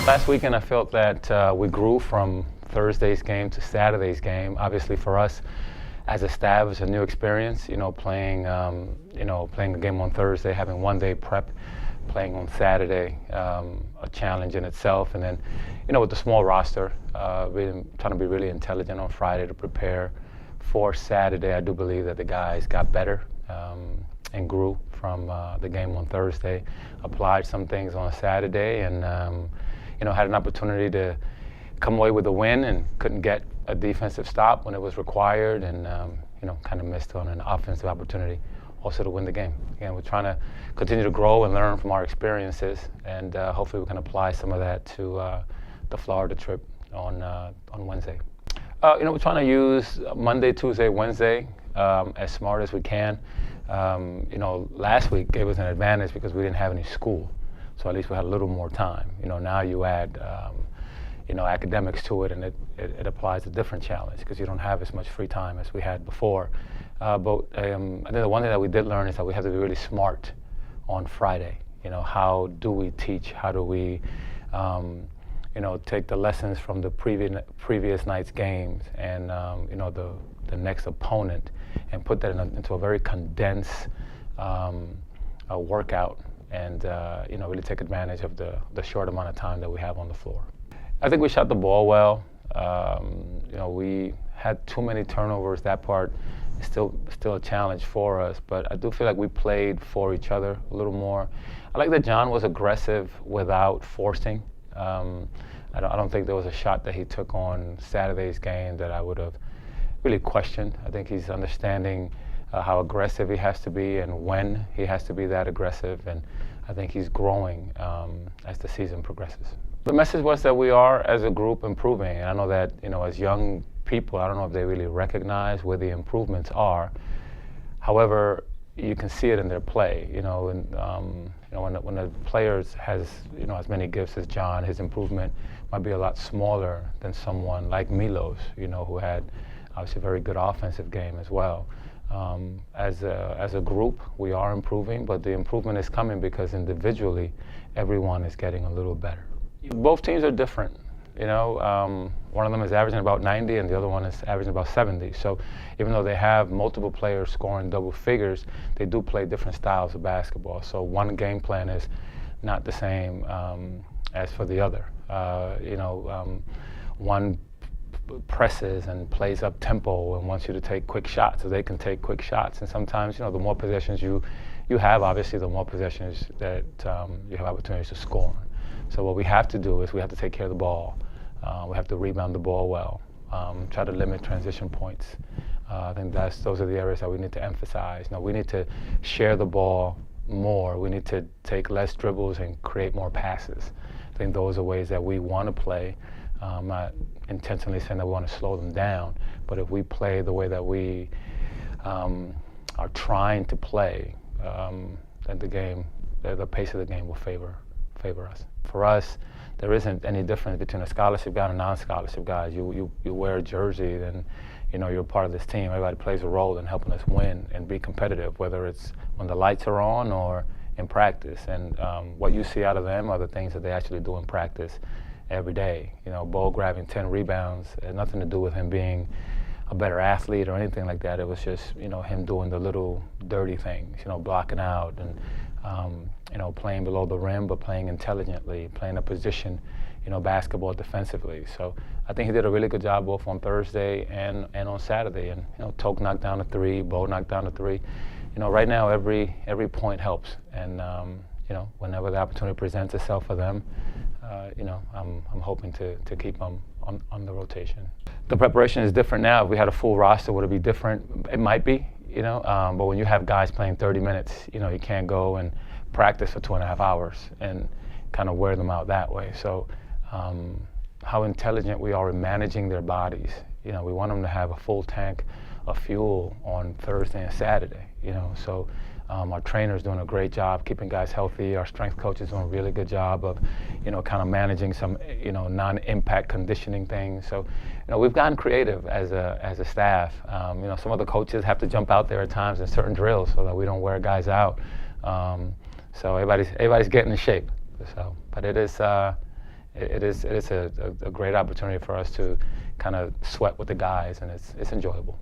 Last weekend, I felt that we grew from Thursday's game to Saturday's game. Obviously, for us as a staff, it's a new experience. Playing a game on Thursday, having 1 day prep, playing on Saturday, a challenge in itself. And then, with the small roster, really trying to be really intelligent on Friday to prepare for Saturday. I do believe that the guys got better and grew from the game on Thursday. Applied some things on Saturday, and had an opportunity to come away with a win and couldn't get a defensive stop when it was required, and kind of missed on an offensive opportunity also to win the game. Again, we're trying to continue to grow and learn from our experiences, and hopefully we can apply some of that to the Florida trip on Wednesday. We're trying to use Monday, Tuesday, Wednesday as smart as we can. Last week gave us an advantage because we didn't have any school, so at least we had a little more time. Now you add academics to it, and it applies a different challenge because you don't have as much free time as we had before. But I think the one thing that we did learn is that we have to be really smart on Friday. How do we teach? How do we take the lessons from the previous night's games and the next opponent and put that into a very condensed workout, and really take advantage of the short amount of time that we have on the floor. I think we shot the ball well. We had too many turnovers. That part is still a challenge for us, but I do feel like we played for each other a little more. I like that John was aggressive without forcing. I don't think there was a shot that he took on Saturday's game that I would have really questioned. I think he's understanding how aggressive he has to be and when he has to be that aggressive, and I think he's growing as the season progresses. The message was that we are, as a group, improving, and I know that as young people, I don't know if they really recognize where the improvements are. However, you can see it in their play. When the players has as many gifts as John, his improvement might be a lot smaller than someone like Milos, who had obviously a very good offensive game as well. As a group, we are improving, but the improvement is coming because individually, everyone is getting a little better. Both teams are different. One of them is averaging about 90 and the other one is averaging about 70. So even though they have multiple players scoring double figures, they do play different styles of basketball. So one game plan is not the same as for the other. One presses and plays up tempo and wants you to take quick shots, so they can take quick shots. And sometimes, the more possessions you have, obviously, the more possessions that you have opportunities to score. So what we have to do is we have to take care of the ball. We have to rebound the ball well, try to limit transition points. I think those are the areas that we need to emphasize. Now, we need to share the ball more. We need to take less dribbles and create more passes. I think those are ways that we want to play. I'm not intentionally saying that we want to slow them down, but if we play the way that we are trying to play, then the pace of the game will favor us. For us, there isn't any difference between a scholarship guy and a non-scholarship guy. You wear a jersey, then you're part of this team. Everybody plays a role in helping us win and be competitive, whether it's when the lights are on or in practice. And what you see out of them are the things that they actually do in practice every day. Ball grabbing 10 rebounds had nothing to do with him being a better athlete or anything like that. It was just him doing the little dirty things, blocking out and playing below the rim, but playing intelligently, playing a position, basketball defensively. So I think he did a really good job both on Thursday and on Saturday. And Toke knocked down a three, Bo knocked down a three. Right now every point helps, and whenever the opportunity presents itself for them, I'm hoping to keep them on the rotation. The preparation is different now. If we had a full roster, would it be different? It might be, but when you have guys playing 30 minutes, you can't go and practice for 2.5 hours and kind of wear them out that way. So how intelligent we are in managing their bodies. We want them to have a full tank of fuel on Thursday and Saturday, so our trainer's doing a great job keeping guys healthy. Our strength coach is doing a really good job of, kind of managing some, non-impact conditioning things. So, we've gotten creative as a staff. Some of the coaches have to jump out there at times in certain drills so that we don't wear guys out. So everybody's getting in shape. So, but it is it is a great opportunity for us to kind of sweat with the guys, and it's enjoyable.